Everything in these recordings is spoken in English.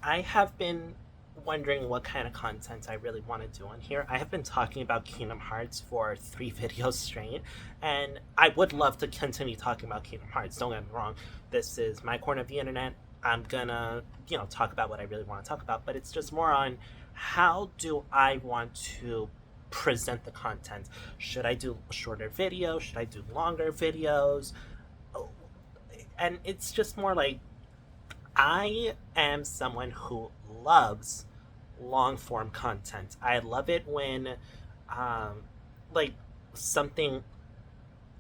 I have been wondering what kind of content I really want to do on here. I have been talking about Kingdom Hearts for 3 videos straight, and I would love to continue talking about Kingdom Hearts. Don't get me wrong. This is my corner of the internet. I'm gonna, talk about what I really want to talk about, but it's just more on how do I want to present the content. Should I do shorter videos? Should I do longer videos? Oh, and it's just more like I am someone who loves long form content. I love it when, um, like, something,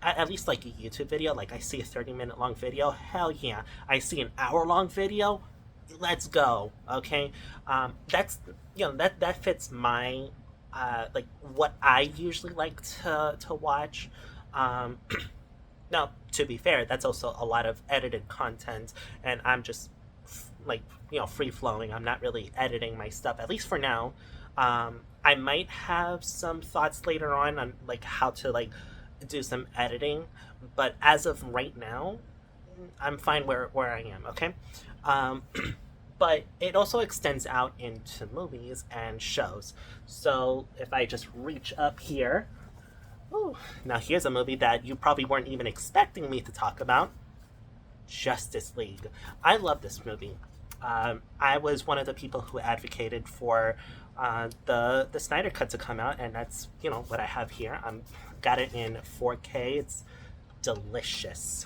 at least like a YouTube video, like I see a 30-minute long video, hell yeah. I see an hour long video, let's go, okay? That's, that fits my, like, what I usually like to watch. Um, Now, to be fair, that's also a lot of edited content, and I'm just like free flowing. I'm not really editing my stuff, at least for now. I might have some thoughts later on like how to like do some editing, but as of right now, I'm fine where I am. Okay, um, but it also extends out into movies and shows. So if I just reach up here. Ooh, now here's a movie that you probably weren't even expecting me to talk about. Justice League. I love this movie. I was one of the people who advocated for the Snyder Cut to come out, and that's what I have here. I'm got it in 4K. It's delicious.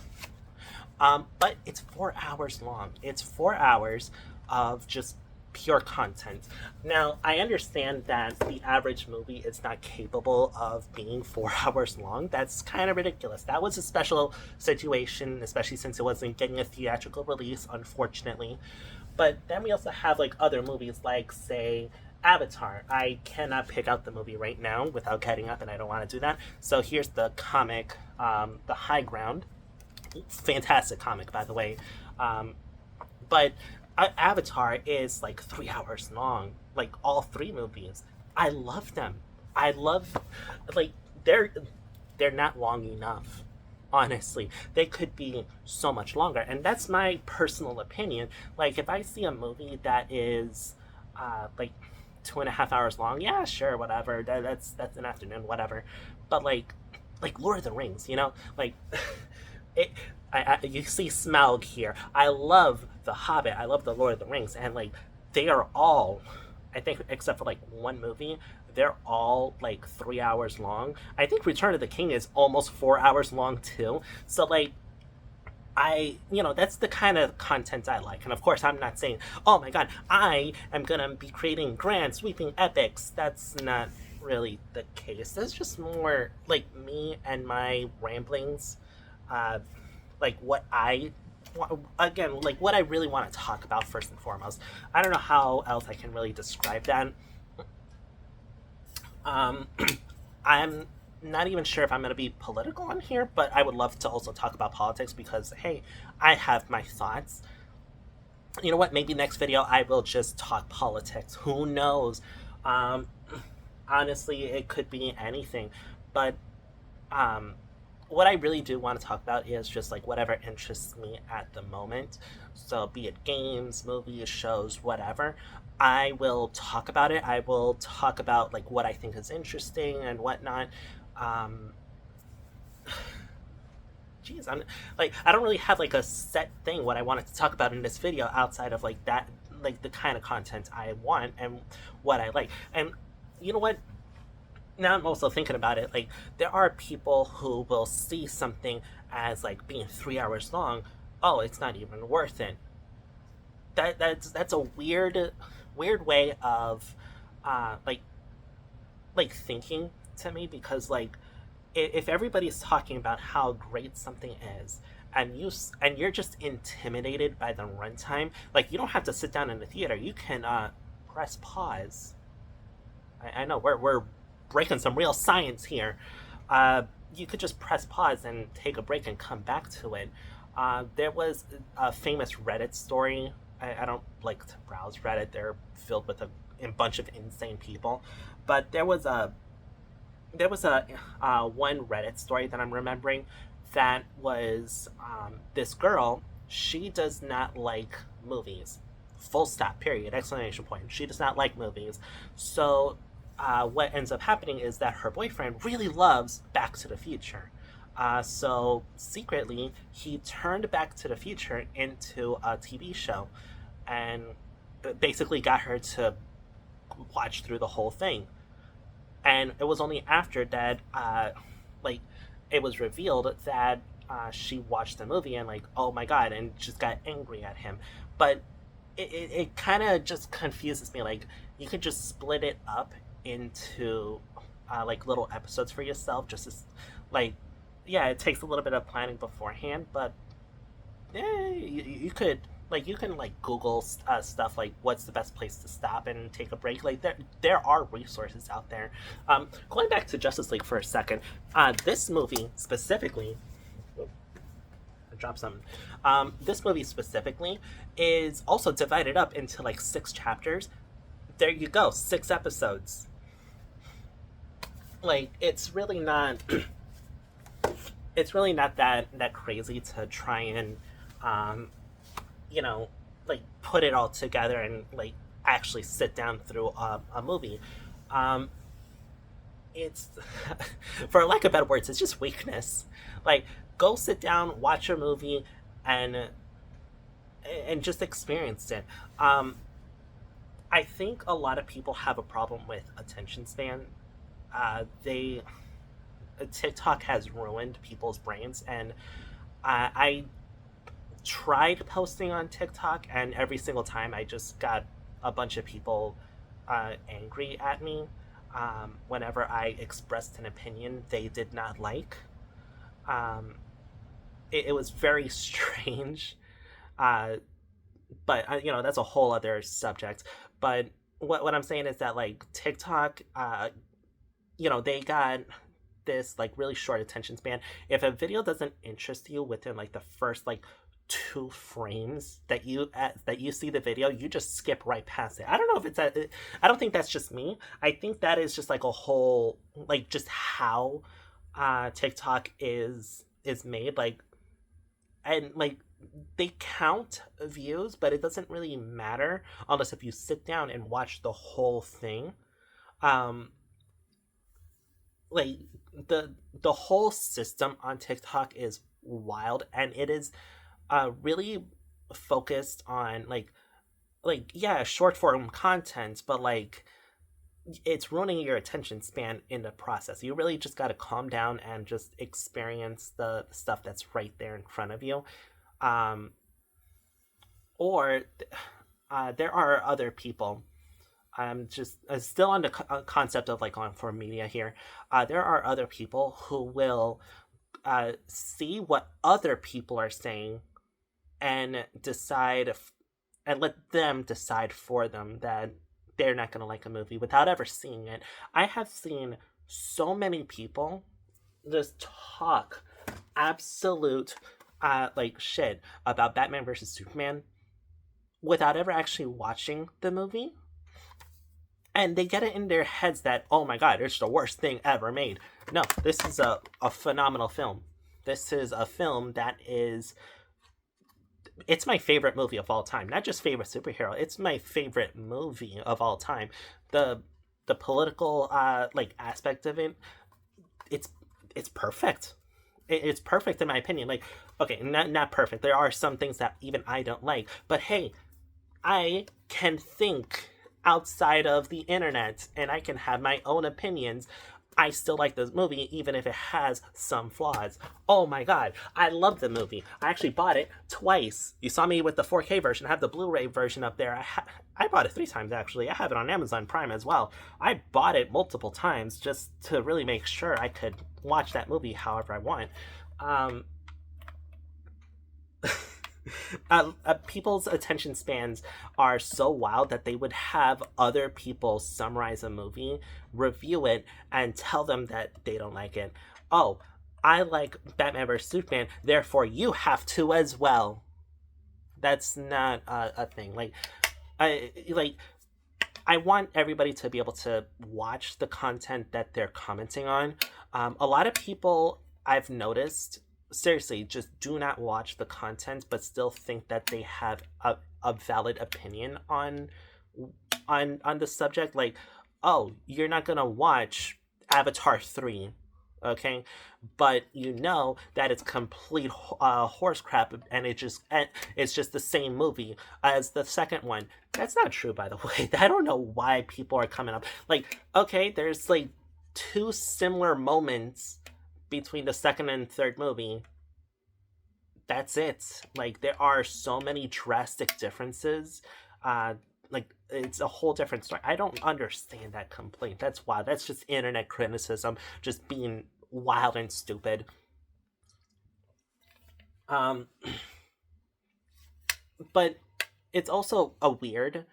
But it's 4 hours long. It's 4 hours of just pure content. Now, I understand that the average movie is not capable of being 4 hours long. That's kind of ridiculous. That was a special situation, especially since it wasn't getting a theatrical release, unfortunately. But then we also have like other movies, like, say, Avatar. I cannot pick out the movie right now without getting up, and I don't want to do that. So here's the comic, The High Ground. Fantastic comic, by the way. But Avatar is like 3 hours long, like all three movies. I love them. I love, like, they're not long enough. Honestly, they could be so much longer, and that's my personal opinion. Like, if I see a movie that is, like 2.5 hours long, yeah, sure, whatever. That's an afternoon, whatever. But like Lord of the Rings, like it you see Smaug here. I love The Hobbit. I love The Lord of the Rings, and like they are all, I think, except for like one movie, they're all like 3 hours long. I think Return of the King is almost 4 hours long too. So like that's the kind of content I like. And of course, I'm not saying, oh my god, I am gonna be creating grand sweeping epics. That's not really the case. That's just more like me and my ramblings. Uh, like what I again, like what I really want to talk about first and foremost. I don't know how else I can really describe that. Um, I'm not even sure if I'm going to be political on here, but I would love to also talk about politics because hey, I have my thoughts. You know what? Maybe next video I will just talk politics. Who knows? Um, Honestly, it could be anything, but um, what I really do want to talk about is just like whatever interests me at the moment. So, be it games, movies, shows, whatever, I will talk about it. I will talk about like what I think is interesting and whatnot. Um, Geez, I'm like I don't really have like a set thing what I wanted to talk about in this video outside of like that, like the kind of content I want and what I like. And you know what? Now I'm also thinking about it, like there are people who will see something as like being 3 hours long. Oh, it's not even worth it. That's a weird way of like thinking to me because like if everybody's talking about how great something is and you're just intimidated by the runtime, like you don't have to sit down in the theater. You can press pause. I know we're breaking some real science here. You could just press pause and take a break and come back to it. There was a famous Reddit story. I don't like to browse Reddit; they're filled with a bunch of insane people. But there was a one Reddit story that I'm remembering that was this girl. She does not like movies. full stop, period, exclamation point. She does not like movies. So what ends up happening is that her boyfriend really loves Back to the Future. So secretly, he turned Back to the Future into a TV show and basically got her to watch through the whole thing. And it was only after that, like, it was revealed that she watched the movie and like, oh my god, and just got angry at him. But it kind of just confuses me. Like, you could just split it up into like little episodes for yourself. Just as, like, yeah, it takes a little bit of planning beforehand, but you could, like, you can like Google stuff like what's the best place to stop and take a break. Like, there are resources out there. Going back to Justice League for a second, this movie specifically, I dropped something. This movie specifically is also divided up into like 6 chapters. There you go, 6 episodes. Like, it's really not. It's really not that crazy to try and um, you know, like put it all together and like actually sit down through a movie. Um, it's, for lack of better words, it's just weakness. Like, go sit down, watch a movie, and just experience it. I think a lot of people have a problem with attention span. They TikTok has ruined people's brains, and I tried posting on TikTok, and every single time I just got a bunch of people angry at me whenever I expressed an opinion they did not like. Um, it was very strange, uh, but that's a whole other subject. But what I'm saying is that like TikTok, they got this like really short attention span. If a video doesn't interest you within like the first like 2 frames that you see the video, you just skip right past it. I don't know if it's that. I don't think that's just me. I think that is just like a whole, like, just how TikTok is made. Like, and like, they count views, but it doesn't really matter unless if you sit down and watch the whole thing. Um, like, the whole system on TikTok is wild, and it is really focused on like yeah, short form content, but like it's ruining your attention span in the process. You really just got to calm down and just experience the stuff that's right there in front of you. Um, or there are other people. I'm just still on the concept of like long form media here. There are other people who will see what other people are saying and and let them decide for them that they're not going to like a movie without ever seeing it. I have seen so many people just talk absolute like shit about Batman versus Superman without ever actually watching the movie. And they get it in their heads that, oh my god, it's the worst thing ever made. No, this is a phenomenal film. This is a film that is, it's my favorite movie of all time. Not just favorite superhero, it's my favorite movie of all time. The political like aspect of it, it's it's perfect. It's perfect in my opinion. Like, okay, not perfect. There are some things that even I don't like, but hey, I can think outside of the internet and I can have my own opinions. I still like this movie even if it has some flaws. Oh my god, I love the movie. I actually bought it twice. You saw me with the 4K version. I have the Blu-ray version up there. I bought it 3 times actually. I have it on Amazon Prime as well. I bought it multiple times just to really make sure I could watch that movie however I want. Um, People's attention spans are so wild that they would have other people summarize a movie, review it, and tell them that they don't like it. Oh, I like Batman vs Superman, therefore you have to as well. That's not a thing. Like I want everybody to be able to watch the content that they're commenting on. A lot of people I've noticed seriously just do not watch the content but still think that they have a valid opinion on the subject. Like, oh, you're not gonna watch Avatar 3, okay, but you know that it's complete horse crap, and it's just the same movie as the second one. That's not true, by the way. I don't know why people are coming up like, okay, there's like two similar moments between the second and third movie. That's it. Like, there are so many drastic differences. uh like, it's a whole different story. I don't understand that complaint. That's why that's just internet criticism, just being wild and stupid. um but it's also a weird,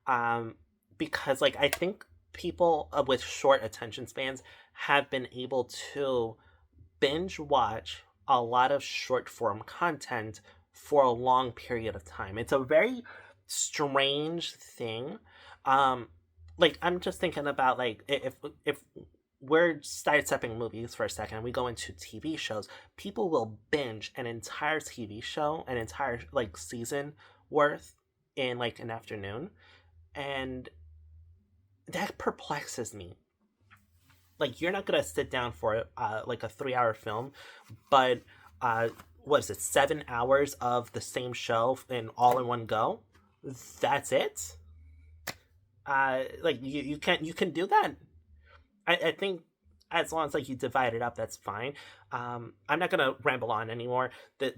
um because, like, I think people with short attention spans have been able to binge watch a lot of short form content for a long period of time. It's a very strange thing. Um, like, I'm just thinking about, like, if we're sidestepping movies for a second, we go into TV shows. People will binge an entire TV show, an entire like season worth in like an afternoon, and that perplexes me. Like, you're not gonna sit down for like a 3 hour film, but uh what is it, 7 hours of the same show in all in one go? That's it. Like, you can do that. I think as long as, like, you divide it up, that's fine. I'm not gonna ramble on anymore.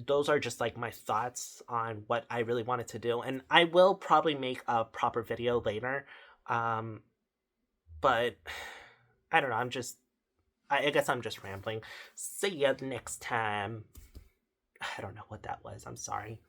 Those are just like my thoughts on what I really wanted to do, and I will probably make a proper video later. um but I don't know. I guess I'm just rambling. See ya next time. I don't know what that was. I'm sorry.